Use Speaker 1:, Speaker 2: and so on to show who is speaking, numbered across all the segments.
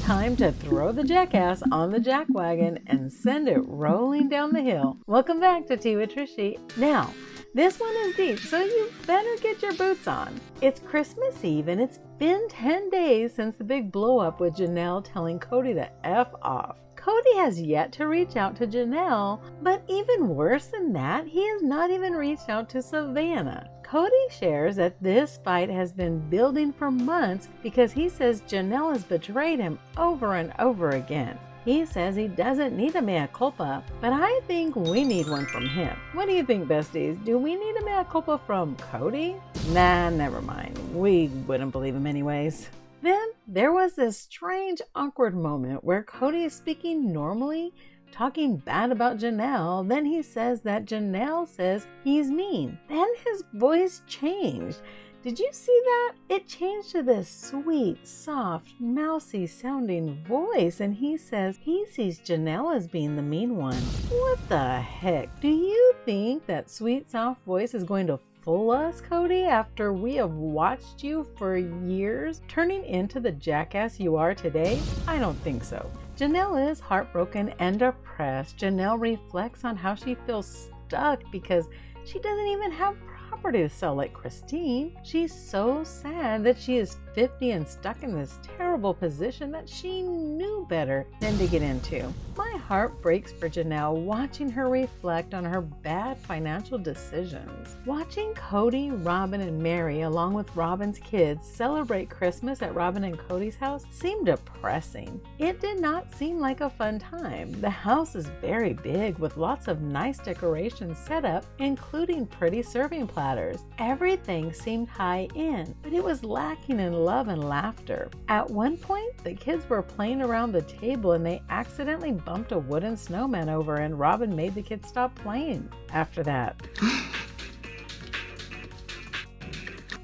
Speaker 1: time to throw the jackass on the jackwagon and send it rolling down the hill. Welcome back to Tea with Trishy. Now, this one is deep, so you better get your boots on. It's Christmas Eve and it's been 10 days since the big blow up with Janelle telling Kody to F off. Kody has yet to reach out to Janelle, but even worse than that, he has not even reached out to Savannah. Kody shares that this fight has been building for months because he says Janelle has betrayed him over and over again. He says he doesn't need a mea culpa, but I think we need one from him. What do you think, besties? Do we need a mea culpa from Kody? Nah, never mind. We wouldn't believe him anyways. Then there was this strange, awkward moment where Kody is speaking normally, talking bad about Janelle. Then he says that Janelle says he's mean. Then his voice changed. Did you see that? It changed to this sweet, soft, mousy sounding voice, and he says he sees Janelle as being the mean one. What the heck? Do you think that sweet, soft voice is going to fool us, Kody, after we have watched you for years turning into the jackass you are today? I don't think so. Janelle is heartbroken and depressed. Janelle reflects on how she feels stuck because she doesn't even have property to sell like Christine. She's so sad that she is 50 and stuck in this terrible position that she knew better than to get into. My heart breaks for Janelle watching her reflect on her bad financial decisions. Watching Kody, Robin, and Mary, along with Robin's kids, celebrate Christmas at Robin and Kody's house seemed depressing. It did not seem like a fun time. The house is very big with lots of nice decorations set up, including pretty serving platters. Everything seemed high end, but it was lacking in love and laughter. At one point, the kids were playing around the table and they accidentally bumped a wooden snowman over, and Robin made the kids stop playing after that.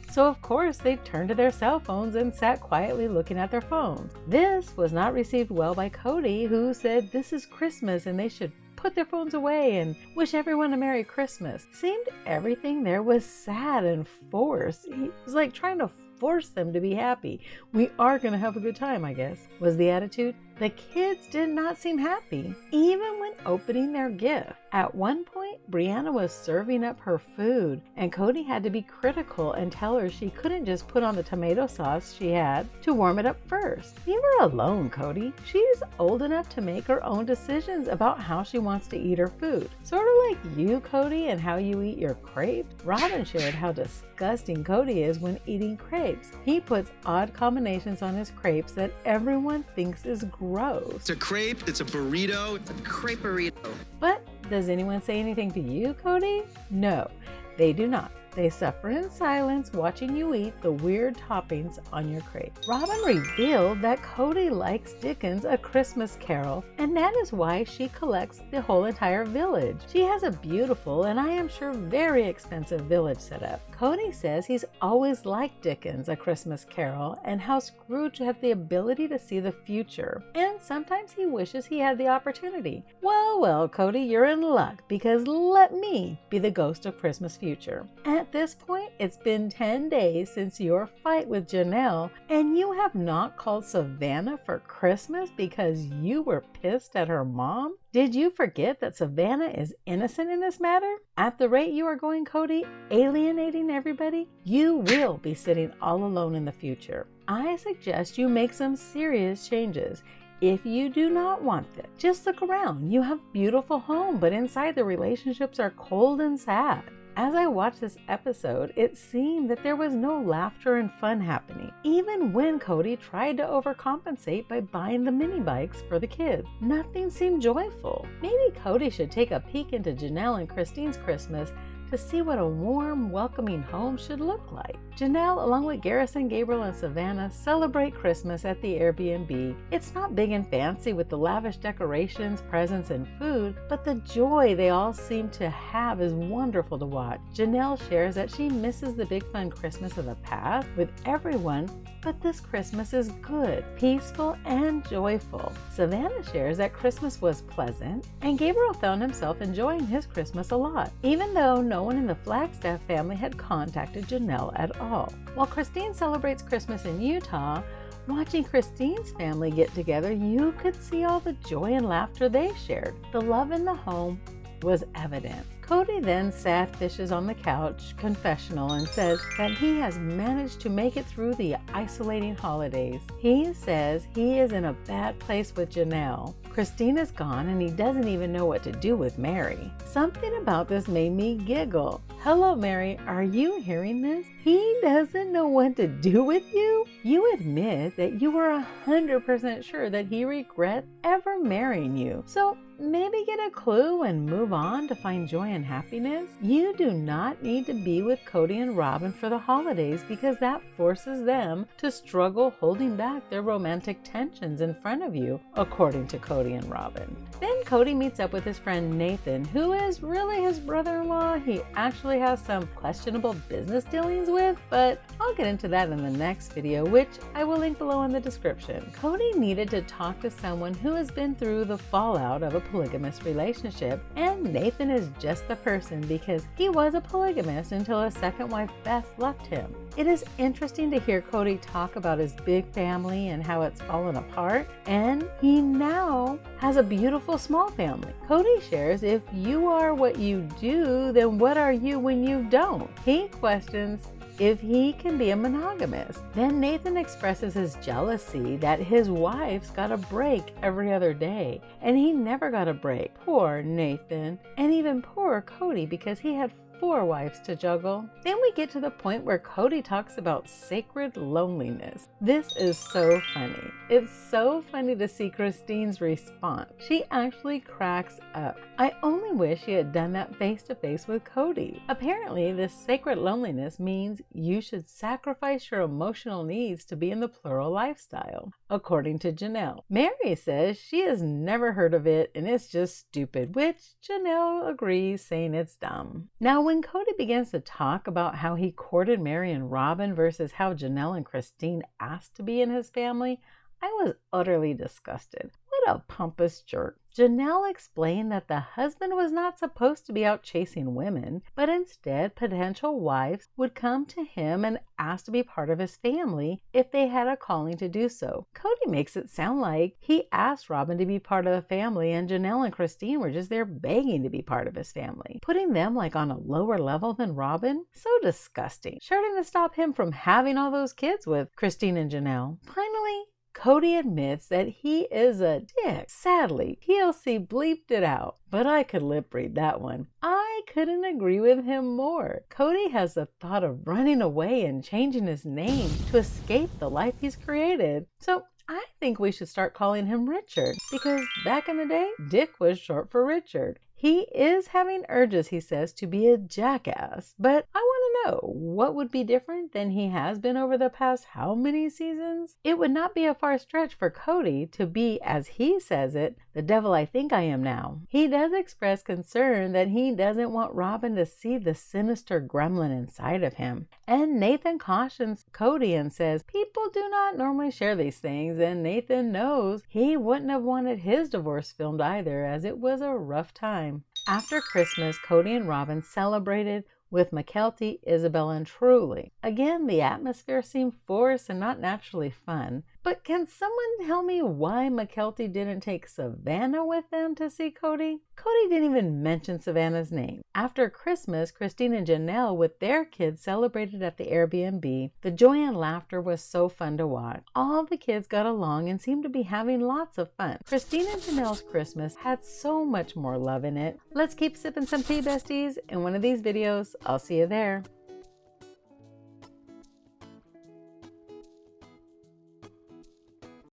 Speaker 1: So of course they turned to their cell phones and sat quietly looking at their phones. This was not received well by Kody, who said this is Christmas and they should put their phones away and wish everyone a Merry Christmas. Seemed everything there was sad and forced. He was like trying to force them to be happy. We are going to have a good time, I guess, was the attitude. The kids did not seem happy, even when opening their gift. At one point, Brianna was serving up her food, and Kody had to be critical and tell her she couldn't just put on the tomato sauce she had to warm it up first. Leave her alone, Kody. She's old enough to make her own decisions about how she wants to eat her food. Sort of like you, Kody, and how you eat your crepes. Robin shared how disgusting Kody is when eating crepes. He puts odd combinations on his crepes that everyone thinks is gross.
Speaker 2: It's a crepe, it's a burrito.
Speaker 3: It's a crepe burrito.
Speaker 1: But does anyone say anything to you, Kody? No, they do not. They suffer in silence watching you eat the weird toppings on your crepe. Robin revealed that Kody likes Dickens' A Christmas Carol, and that is why she collects the whole entire village. She has a beautiful and I am sure very expensive village set up. Kody says he's always liked Dickens' A Christmas Carol and how Scrooge had the ability to see the future, and sometimes he wishes he had the opportunity. Well, Kody, you're in luck because let me be the ghost of Christmas future. At this point, it's been 10 days since your fight with Janelle, and you have not called Savannah for Christmas because you were pissed at her mom? Did you forget that Savannah is innocent in this matter? At the rate you are going, Kody, alienating everybody, you will be sitting all alone in the future. I suggest you make some serious changes. If you do not want this, just look around. You have a beautiful home, but inside the relationships are cold and sad. As I watched this episode, it seemed that there was no laughter and fun happening, even when Kody tried to overcompensate by buying the mini bikes for the kids. Nothing seemed joyful. Maybe Kody should take a peek into Janelle and Christine's Christmas to see what a warm, welcoming home should look like. Janelle, along with Garrison, Gabriel, and Savannah, celebrate Christmas at the Airbnb. It's not big and fancy with the lavish decorations, presents, and food, but the joy they all seem to have is wonderful to watch. Janelle shares that she misses the big fun Christmas of the past with everyone, but this Christmas is good, peaceful, and joyful. Savannah shares that Christmas was pleasant, and Gabriel found himself enjoying his Christmas a lot, even though no one in the Flagstaff family had contacted Janelle at all. While Christine celebrates Christmas in Utah, Watching Christine's family get together, you could see all the joy and laughter they shared. The love in the home was evident. Kody then sad fishes on the couch confessional and says that he has managed to make it through the isolating holidays. He says he is in a bad place with Janelle. Christine is gone and he doesn't even know what to do with Mary. Something about this made me giggle. Hello, Mary, are you hearing this? He doesn't know what to do with you? You admit that you were 100% sure that he regrets ever marrying you. So maybe get a clue and move on to find joy and happiness. You do not need to be with Kody and Robin for the holidays because that forces them to struggle holding back their romantic tensions in front of you, according to Kody and Robin. Then Kody meets up with his friend Nathan, who is really his brother-in-law he actually has some questionable business dealings with, but I'll get into that in the next video, which I will link below in the description. Kody needed to talk to someone who has been through the fallout of a polygamous relationship, and Nathan is just the person because he was a polygamist until his second wife Beth left him. It is interesting to hear Kody talk about his big family and how it's fallen apart, and he now has a beautiful small family. Kody shares, if you are what you do, then what are you when you don't? He questions if he can be a monogamist. Then Nathan expresses his jealousy that his wife's got a break every other day, and he never got a break. Poor Nathan, and even poor Kody because he had 4 wives to juggle. Then we get to the point where Kody talks about sacred loneliness. This is so funny. It's so funny to see Christine's response. She actually cracks up. I only wish she had done that face to face with Kody. Apparently, this sacred loneliness means you should sacrifice your emotional needs to be in the plural lifestyle, according to Janelle. Mary says she has never heard of it and it's just stupid, which Janelle agrees, saying it's dumb. Now, when Kody begins to talk about how he courted Mary and Robin versus how Janelle and Christine asked to be in his family, I was utterly disgusted. What a pompous jerk. Janelle explained that the husband was not supposed to be out chasing women, but instead potential wives would come to him and ask to be part of his family if they had a calling to do so. Kody makes it sound like he asked Robin to be part of the family and Janelle and Christine were just there begging to be part of his family, putting them like on a lower level than Robin. So disgusting. Sure to stop him from having all those kids with Christine and Janelle. Finally, Kody admits that he is a dick. Sadly, TLC bleeped it out, but I could lip read that one. I couldn't agree with him more. Kody has the thought of running away and changing his name to escape the life he's created. So I think we should start calling him Richard, because back in the day, Dick was short for Richard. He is having urges, he says, to be a jackass, but I want to know what would be different than he has been over the past how many seasons? It would not be a far stretch for Kody to be, as he says it, the devil I think I am now. He does express concern that he doesn't want Robin to see the sinister gremlin inside of him. And Nathan cautions Kody and says people do not normally share these things, and Nathan knows he wouldn't have wanted his divorce filmed either, as it was a rough time. After Christmas, Kody and Robin celebrated with Mykelti, Isabel, and Truly. Again, the atmosphere seemed forced and not naturally fun. But can someone tell me why Mykelti didn't take Savannah with them to see Kody? Kody didn't even mention Savannah's name. After Christmas, Christine and Janelle with their kids celebrated at the Airbnb. The joy and laughter was so fun to watch. All the kids got along and seemed to be having lots of fun. Christine and Janelle's Christmas had so much more love in it. Let's keep sipping some tea, besties. In one of these videos, I'll see you there.